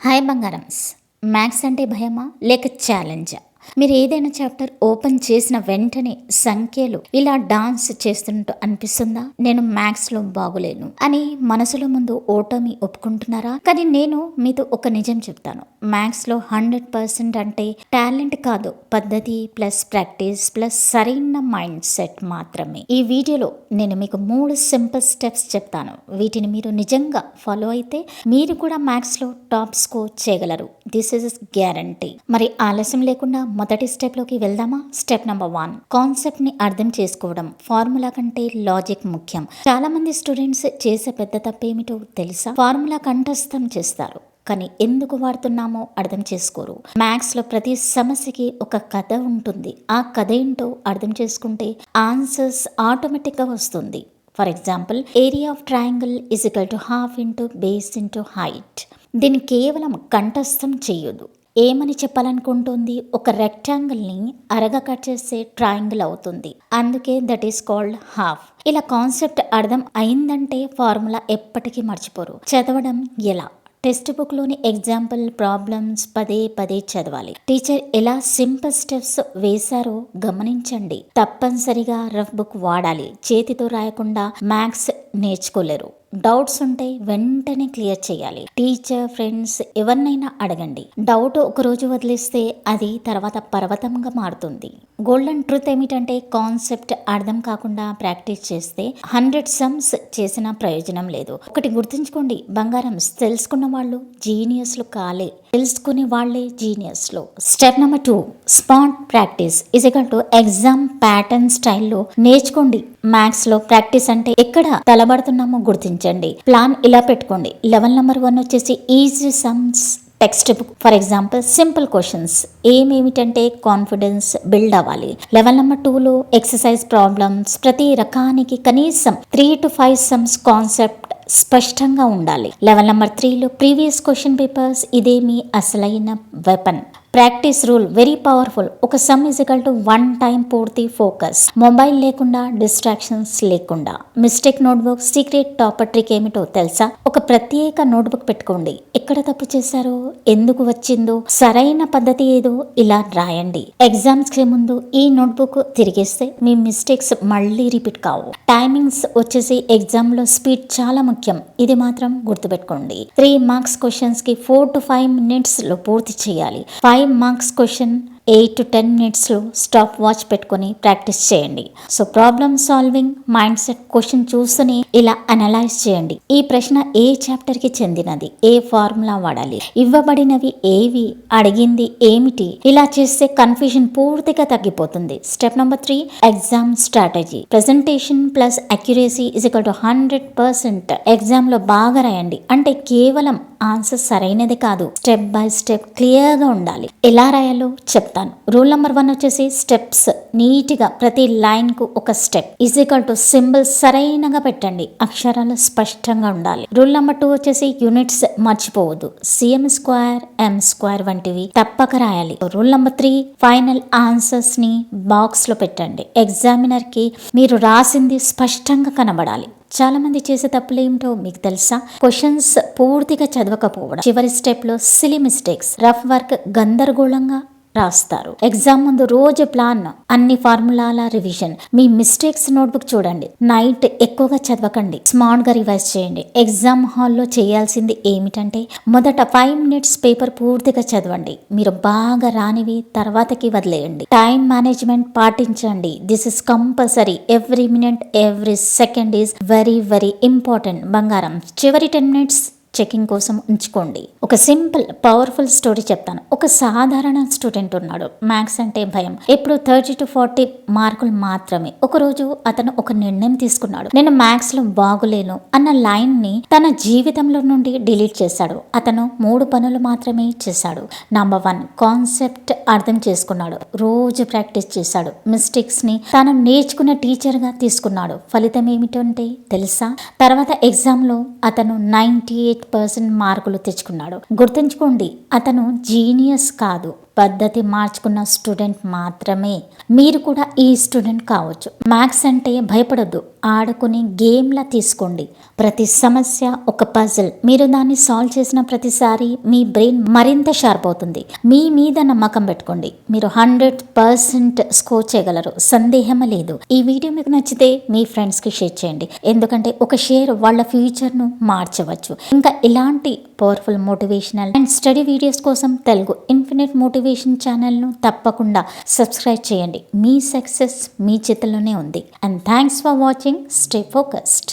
Hi బంగారమ్స్. Maths అంటే భయమా లేక ఛాలెంజా? మీరు ఏదైనా చాప్టర్ ఓపెన్ చేసిన వెంటనే సంఖ్యలు ఇలా డాన్స్ చేస్తున్నట్టు అనిపిస్తుందా? నేను మ్యాథ్స్లో బాగులేను అని మనసులో ముందు ఓటమి ఒప్పుకుంటున్నారా? కానీ నేను మీతో ఒక నిజం చెప్తాను. మ్యాథ్స్లో 100% అంటే టాలెంట్ కాదు, పద్ధతి ప్లస్ ప్రాక్టీస్ ప్లస్ సరైన మైండ్ సెట్ మాత్రమే. ఈ వీడియోలో నేను మీకు 3 సింపుల్ స్టెప్స్ చెప్తాను. వీటిని మీరు నిజంగా ఫాలో అయితే మీరు కూడా మ్యాథ్స్లో టాప్ స్కోర్ చేయగలరు. This is guarantee. మరి ఆలస్యం లేకుండా మొదటి స్టెప్లోకి వెళ్దామా? స్టెప్ నెంబర్ 1, కాన్సెప్ట్ని అర్థం చేసుకోవడం. ఫార్ములా కంటే లాజిక్ ముఖ్యం. చాలా మంది స్టూడెంట్స్ చేసే పెద్ద తప్పేమిటో తెలుసా? ఫార్ములా కంఠస్థం చేస్తారు కానీ ఎందుకు వాడుతున్నామో అర్థం చేసుకోరు. మ్యాథ్స్లో ప్రతి సమస్యకి ఒక కథ ఉంటుంది. ఆ కథ ఏంటో అర్థం చేసుకుంటే ఆన్సర్స్ ఆటోమేటిక్గా వస్తుంది. For example, area of triangle is equal to half into base into height. దీన్ని కేవలం కంఠస్థం చేయొద్దు. ఏమని చెప్పాలనుకుంటుంది? ఒక రెక్టాంగిల్ని అరగా కట్ చేస్తే ట్రయాంగిల్ అవుతుంది. అందుకే దట్ ఈస్ కాల్డ్ హాఫ్. ఇలా కాన్సెప్ట్ అర్థం అయిందంటే ఫార్ములా ఎప్పటికీ మర్చిపోరు. చదవడం ఎలా? టెక్స్ట్ బుక్లోని ఎగ్జాంపుల్ ప్రాబ్లమ్స్ పదే పదే చదవాలి. టీచర్ ఎలా సింపుల్ స్టెప్స్ వేశారో గమనించండి. తప్పనిసరిగా రఫ్ బుక్ వాడాలి. చేతితో రాయకుండా మ్యాథ్స్ నేర్చుకోలేరు. డౌట్స్ ఉంటే వెంటనే క్లియర్ చేయాలి. టీచర్, ఫ్రెండ్స్ ఎవరినైనా అడగండి. డౌట్ ఒకరోజు వదిలేస్తే అది తర్వాత పర్వతంగా మారుతుంది. గోల్డెన్ ట్రూత్ ఏమిటంటే కాన్సెప్ట్ అర్థం కాకుండా ప్రాక్టీస్ చేస్తే 100 సమ్స్ చేసిన ప్రయోజనం లేదు. ఒకటి గుర్తుంచుకోండి బంగారం, తెలుసుకున్న వాళ్ళు జీనియస్లు కాలే, తెలుసుకునే వాళ్ళే జీనియస్లు. Step number 2, spot practice is equal to exam pattern స్టైల్లో నేర్చుకోండి. మ్యాథ్స్లో ప్రాక్టీస్ అంటే ఎక్కడ తలబడుతున్నామో గుర్తించండి. ప్లాన్ ఇలా పెట్టుకోండి. లెవెల్ నెంబర్ 1 వచ్చేసి easy sums textbook. For example, simple questions ఏమేమిటంటే కాన్ఫిడెన్స్ బిల్డ్ అవ్వాలి. లెవెల్ నెంబర్ 2లో ఎక్సర్సైజ్ ప్రాబ్లమ్స్, ప్రతి రకానికి కనీసం 3 to 5 సమ్స్ కాన్సెప్ట్ స్పష్టంగా ఉండాలి. లెవెల్ నెంబర్ 3లో ప్రీవియస్ క్వశ్చన్ పేపర్స్, ఇదే మీ అసలైన weapon. Practice rule very powerful. ఒక sum is equal to 1 time పూర్తి ఫోకస్. మొబైల్ లేకుండా, డిస్ట్రాక్షన్స్ లేకుండా. Mistake notebook secret topper trick ఏమిటో తెలుసా? ఒక ప్రత్యేక నోట్బుక్ పెట్టుకోండి. ఎక్కడ తప్పు చేశారో, ఎందుకు వచ్చిందో, సరైన పద్ధతి ఏదో ఇలా రాయండి. ఎగ్జామ్స్ కి ముందు ఈ నోట్బుక్ తిరిగేస్తే మీ మిస్టేక్స్ మళ్ళీ రిపీట్ కావు. టైమింగ్స్ వచ్చేసి ఎగ్జామ్ లో స్పీడ్ చాలా ముఖ్యం. ఇది మాత్రం గుర్తుపెట్టుకోండి. 3 మార్క్స్ క్వశ్చన్స్ కి 4 to 5 minutes లో పూర్తి చేయాలి. 5 మార్క్స్ క్వశ్చన్ 8 to 10 minutesలో స్టాప్ వాచ్ పెట్టుకొని ప్రాక్టీస్ చేయండి. So problem solving mindset question చూస్తూనే ఇలా అనలైజ్ చేయండి. ఈ ప్రశ్న ఏ చాప్టర్కి చెందినది, ఏ ఫార్ములా వాడాలి, ఇవ్వబడినవి ఏవి, అడిగింది ఏమిటి. ఇలా చేస్తే కన్ఫ్యూజన్ పూర్తిగా తగ్గిపోతుంది. Step number 3, exam strategy. Presentation plus accuracy is equal to 100%. ఎగ్జామ్లో బాగా రాయండి అంటే కేవలం ఆన్సర్ సరైనది కాదు, స్టెప్ బై స్టెప్ క్లియర్గా ఉండాలి. ఎలా రాయాలో చెప్తాను. రూల్ నెంబర్ 1 వచ్చేసి స్టెప్స్ నీట్గా ప్రతి లైన్కు ఒక step is equal to symbol సరైనగా పెట్టండి. అక్షరాలు స్పష్టంగా ఉండాలి. రూల్ నెంబర్ 2 వచ్చేసి యూనిట్స్ మర్చిపోవద్దు. CM² M² వంటివి తప్పక రాయాలి. రూల్ నెంబర్ 3, ఫైనల్ ఆన్సర్స్ ని బాక్స్ లో పెట్టండి. ఎగ్జామినర్ కి మీరు రాసింది స్పష్టంగా కనబడాలి. చాలా మంది చేసే తప్పులు ఏమిటో మీకు తెలుసా? క్వశ్చన్స్ పూర్తిగా చదవకపోవడం, చివరి స్టెప్ లో సిలీ మిస్టేక్స్, రఫ్ వర్క్, గందరగోళంగా రాస్తారు. ఎగ్జామ్ ముందు రోజు ప్లాన్, అన్ని ఫార్ములాల రివిజన్. మీ మిస్టేక్స్ నోట్బుక్ చూడండి. నైట్ ఎక్కువగా చదవకండి, స్మార్ట్ గా రివైజ్ చేయండి. ఎగ్జామ్ హాల్లో చేయాల్సింది ఏమిటంటే మొదట 5 minutes పేపర్ పూర్తిగా చదవండి. మీరు బాగా రానివి తర్వాతకి వదిలేయండి. టైం మేనేజ్మెంట్ పాటించండి. This is compulsory. Every minute, every second is very very important. బంగారం, చివరి 10 minutes చెకింగ్ కోసం ఉంచుకోండి. ఒక సింపుల్ పవర్ఫుల్ స్టోరీ చెప్తాను. ఒక సాధారణ స్టూడెంట్ ఉన్నాడు. మ్యాథ్స్ అంటే భయం. ఎప్పుడు 30 to 40 మార్కులు మాత్రమే. ఒకరోజు అతను ఒక నిర్ణయం తీసుకున్నాడు. నేను మ్యాథ్స్ లో బాగులేను అన్న లైన్ ని తన జీవితంలో నుండి డిలీట్ చేశాడు. అతను 3 పనులు మాత్రమే చేశాడు. నంబర్ 1, కాన్సెప్ట్ అర్థం చేసుకున్నాడు. రోజు ప్రాక్టీస్ చేశాడు. మిస్టేక్స్ ని తాను నేర్చుకున్న టీచర్ గా తీసుకున్నాడు. ఫలితం ఏమిటంటే తెలుసా? తర్వాత ఎగ్జామ్ లో అతను 98% మార్కులు తెచ్చుకున్నాడు. గుర్తుంచుకోండి, అతను జీనియస్ కాదు, పద్ధతి మార్చుకున్న స్టూడెంట్ మాత్రమే. మీరు కూడా ఈ స్టూడెంట్ కావచ్చు. మ్యాథ్స్ అంటే భయపడొద్దు, ఆడుకుని గేమ్లా తీసుకోండి. ప్రతి సమస్య ఒక పజిల్. మీరు దాన్ని సాల్వ్ చేసిన ప్రతిసారి మీ బ్రెయిన్ మరింత షార్ప్ అవుతుంది. మీ మీద నమ్మకం పెట్టుకోండి, మీరు 100% స్కోర్ చేయగలరు, సందేహమే లేదు. ఈ వీడియో మీకు నచ్చితే మీ ఫ్రెండ్స్కి షేర్ చేయండి, ఎందుకంటే ఒక షేర్ వాళ్ళ ఫ్యూచర్ను మార్చవచ్చు. ఇంకా ఇలాంటి powerful motivational and study videos కోసం తెలుగు ఇన్ఫినిట్ మోటివేషన్ ఛానల్ను తప్పకుండా సబ్స్క్రైబ్ చేయండి. మీ సక్సెస్ మీ చేతుల్లోనే ఉంది. And thanks for watching. Stay focused.